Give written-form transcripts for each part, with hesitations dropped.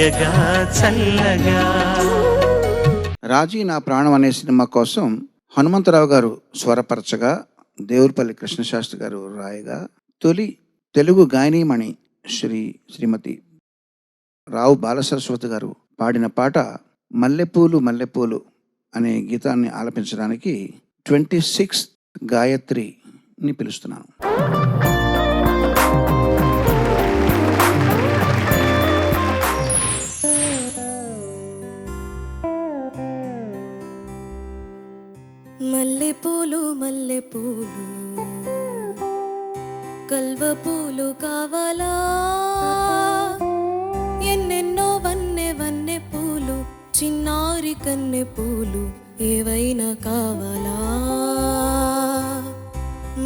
హాయగా చల్లగా. రాజీ నా ప్రాణం అనే సినిమా కోసం హనుమంతరావు గారు స్వరపరచగా, దేవులపల్లి కృష్ణశాస్త్రి గారు రాయగా, తొలి తెలుగు గాయనీమణి శ్రీమతి రావు బాలసరస్వతి గారు పాడిన పాట మల్లెపూలు మల్లెపూలు అనే గీతాన్ని ఆలపించడానికి 26 గాయత్రిని పిలుస్తున్నాను. మల్లెపూలు మల్లెపూలు కల్వ పూలు కావాలా, ఎన్నెన్నో వన్నె వన్నె పూలు, చిన్నారి కన్నె పూలు ఏవైనా కావాలా.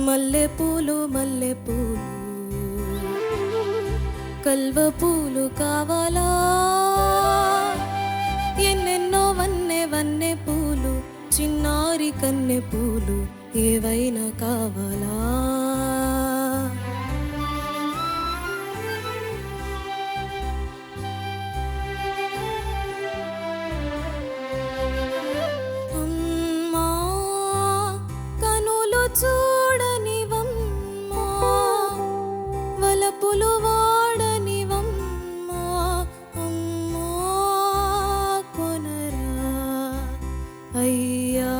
మల్లెపూలు మల్లెపూలు కల్వ పూలు కావాలా, ఎన్నెన్నో వన్నె వన్నె పూలు, చిన్నారి కన్నె పూలు ఏవైనా కావాలా. అమ్మా కనులు చూడనివమ్మా, వలపులు వాడనివమ్మా, అమ్మా కొనరా అయ్యా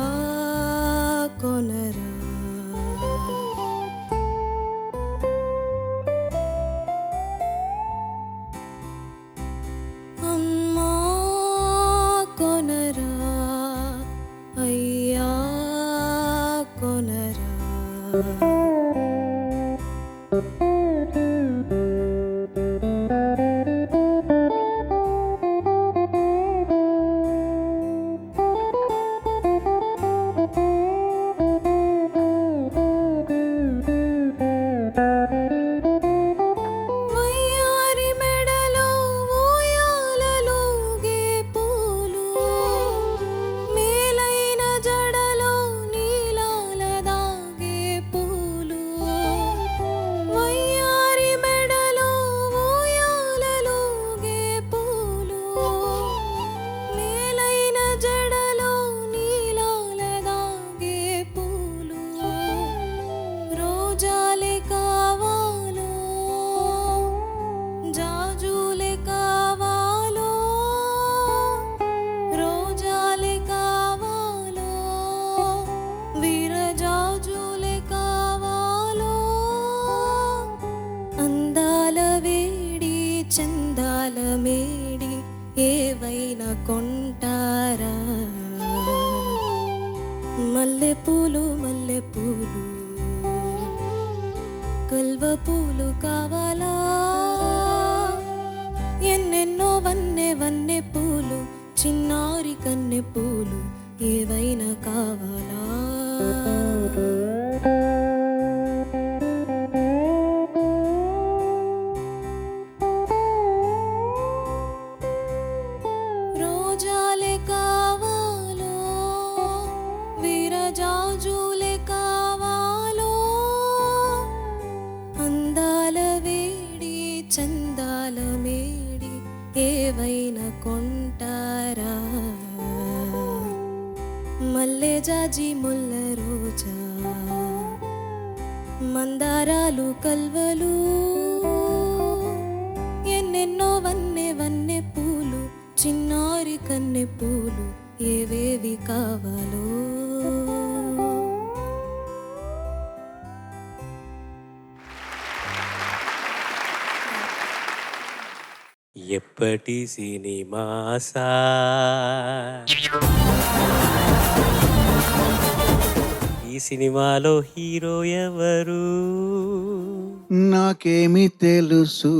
కొనరా. అమ్మా కొనరా అయ్యా కొనరా. వయ్యారి మెడలో ఊయాలలుగే పూలు, మేలైన జడలో నీలాల దాగే పూలు. వయ్యారి మెడలో ఊయాలలుగే పూలు, మేలైన జడలో నీలాల దాగే పూలు. రోజాలే కావాలో జాజులే కావాలో, రోజాలే కావాలో వీరజాజులే కావాలో. అందాల వేడి చందాల మేడి ఏవైనా కొంటారా. మల్లెపూలు మల్లెపూలు కల్వ పూలు కావాలా, ఎన్నెన్నో వన్నె వన్నె పూలు, చిన్నారి కన్నె పూలు ఏవైనా కావాలా. రోజాలే కావాలో వీరజాజులే కావాలో, అందాల వేడి చందాల మేడి ఏవైనా కొంటారా. మల్లె జాజి ముల్ల రోజా మందారాలు కల్వలు, ఎన్నెన్నో వన్నె వన్నె పూలు, చిన్నారి కన్నె పూలు ఏవేవి కావాలో. ఎప్పటి సినిమాసా ఈ సినిమాలో హీరో ఎవరు? నాకేమి తెలుసు,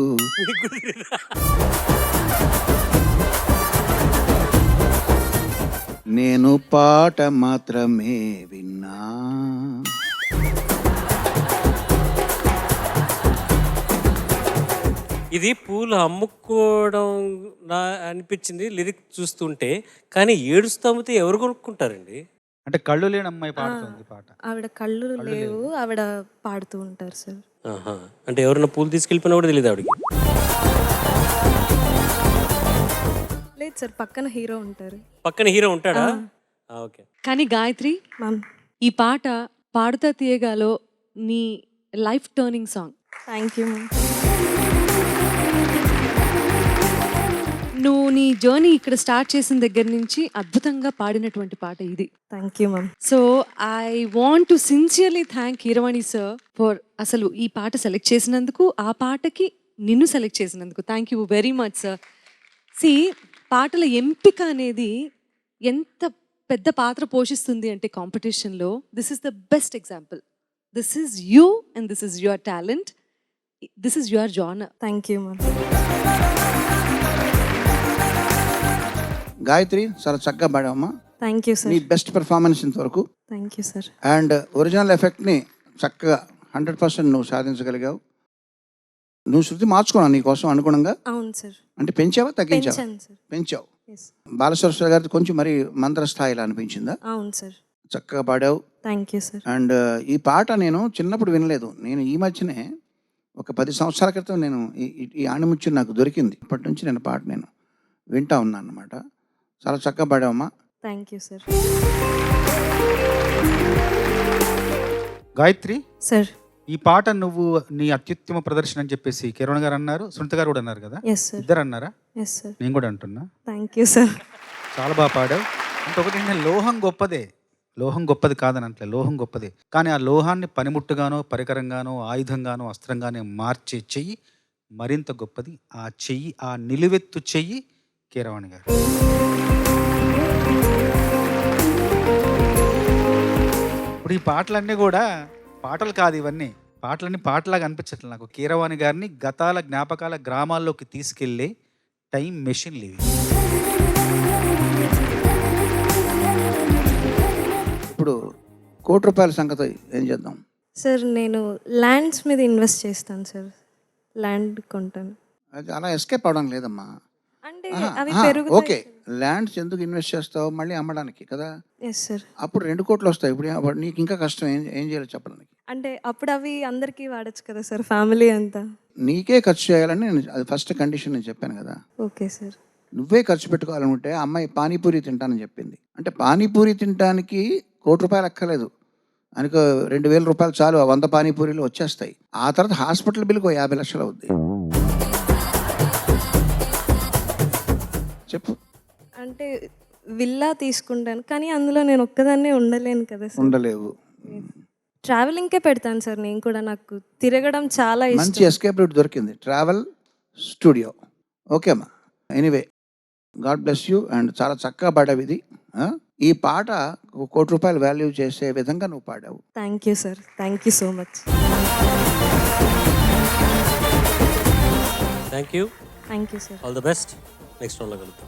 నేను పాట మాత్రమే విన్నా. ఇది పూలు అమ్ముకోవడం నా అనిపించింది లిరిక్ చూస్తుంటే. కానీ ఏడుస్తామితే ఎవరు కొనుక్కుంటారండి? అంటే కళ్ళు లేని అమ్మాయి పాడుతుంది పాట. ఆవిడ కళ్ళు లేవు, ఆవిడ పాడుతూ ఉంటారు సార్. అంటే ఎవరైనా పూలు తీసుకెళ్ళిపోయినా కూడా తెలియదు ఆవిడకి. లేదు సార్, పక్కన హీరో ఉంటారు. పక్కన హీరో ఉంటాడా? ఓకే. కానీ గాయత్రి, మ్యామ్ ఈ పాట పాడుతా తీయగాలో నీ life turning song. Thank you ma'am. నువ్వు నీ జర్నీ ఇక్కడ స్టార్ట్ చేసిన దగ్గర నుంచి అద్భుతంగా పాడినటువంటి పాట ఇది. Thank you ma'am. So I want to sincerely thank Keeravani sir for అసలు ఈ పాట సెలెక్ట్ చేసినందుకు, ఆ పాటకి నిన్ను సెలెక్ట్ చేసినందుకు. Thank you very much sir. సి, పాటల ఎంపిక అనేది ఎంత పెద్ద పాత్ర పోషిస్తుంది అంటే కాంపిటీషన్లో this is the best example. This is you and this is your talent, this is your genre. Thank you ma'am. Gayatri చాలా చక్కగా పాడావమ్మా. Thank you sir. నీ బెస్ట్ పెర్ఫార్మెన్స్ ఇంతవరకు. Thank you sir. And original ఎఫెక్ట్ని చక్కగా 100% నువ్వు సాధించగలిగావు. నువ్వు శృతి మార్చుకున్నావు నీ కోసం అనుగుణంగా. అవును సార్. అంటే పెంచావా తగ్గించావా? పెంచాను సార్. పెంచావు. ఎస్. బాలసరస్వతి గారిది కొంచెం మరి మంత్ర స్థాయిలో అనిపించిందా? అవును సార్. చక్కగా పాడావు. Thank you sir. అండ్ ఈ పాట నేను చిన్నప్పుడు వినలేదు. నేను ఈ మధ్యనే ఒక 10 సంవత్సరాల క్రితం నేను ఈ ఆణిముత్యం నాకు దొరికింది. అప్పటి నుంచి నేను పాట నేను వింటా ఉన్నాను అన్నమాట. చాలా చక్కగా పాడావమ్మా. Thank you sir. Gayatri, sir. ఈ పాట నువ్వు నీ అత్యుత్తమ ప్రదర్శన అని చెప్పేసి కిరణ్ గారు అన్నారు, సునీత గారు కూడా అన్నారు కదా. Yes sir. ఇద్దరు అన్నారా? Yes sir. నేను కూడా అంటున్నా. Thank you sir. చాలా బాగా పాడావు. ఇంకొకటి ఏంటంటే లోహం గొప్పదే, లోహం గొప్పది కాదని అంటే లోహం గొప్పదే, కానీ ఆ లోహాన్ని పనిముట్టుగానో పరికరంగానో ఆయుధంగానో అస్త్రంగానే మార్చే చెయ్యి మరింత గొప్పది. ఆ చెయ్యి, ఆ నిలువెత్తు చెయ్యి కీరవాణి గారు. ఇప్పుడు ఈ పాటలన్నీ కూడా పాటలు కాదు, ఇవన్నీ పాటలన్నీ పాటలాగా అనిపించట్లేదు నాకు. కీరవాణి గారిని గతాల జ్ఞాపకాల గ్రామాల్లోకి తీసుకెళ్లే టైం మెషిన్లు ఇవి. ఇప్పుడు ₹1,00,00,000 సంగతి ఏం చేద్దాం? సార్ నేను ల్యాండ్స్ మీద ఇన్వెస్ట్ చేస్తాను సార్. ల్యాండ్ కొంటాను. అది అలా ఎస్కేప్ అవడం లేదమ్మా. అంటే ఆహా, అవి ఆహా, పెరుగుతాయి. ఓకే. ల్యాండ్స్ ఎందుకు ఇన్వెస్ట్ చేస్తావు? మళ్ళీ అమ్మడానికి కదా. Yes sir. అప్పుడు 2 కోట్లు వస్తాయి. ఇప్పుడు నీకు ఇంకా కష్టం. ఏం చేయాలో చెప్పడానికి. అంటే అప్పుడు అవి అందరికీ వాడచ్చు కదా సార్, ఫ్యామిలీ అంతా. నీకే ఖర్చు చేయాలని నేను అది ఫస్ట్ కండిషన్ నేను చెప్పాను కదా. Okay sir. నువ్వే ఖర్చు పెట్టుకోవాలనుకుంటే అమ్మాయి పానీపూరి తింటానని చెప్పింది. అంటే పానీపూరి తినడానికి ₹1,00,00,000 అక్కర్లేదు. అనుకో ₹2,000 చాలు. 100 పానీపూరీలు వచ్చేస్తాయి. ఆ తర్వాత హాస్పిటల్ బిల్లుకు 50 లక్షలు అవుద్ది. చెప్పు. అంటే విల్లా తీసుకుంటాను, కానీ అందులో నేను ఒక్కదాన్నే ఉండలేను కదా సార్. ఉండలేవు. ట్రావెలింగ్కే పెడతాను సార్ నేను కూడా. నాకు తిరగడం చాలా మంచి ఇష్టం. ఎస్కేప్ రూట్ దొరికింది. Travel studio. ఓకే అమ్మా. Anyway, God bless you. And చాలా చక్కగా పాడావు ఇది. ఈ పాట ₹1,00,00,000 వాల్యూ చేసే విధంగా నువ్వు పాడావు. Thank you sir. Thank you so much. Thank you. Thank you sir. All the best. Next రౌండ్లో కలుద్దాం.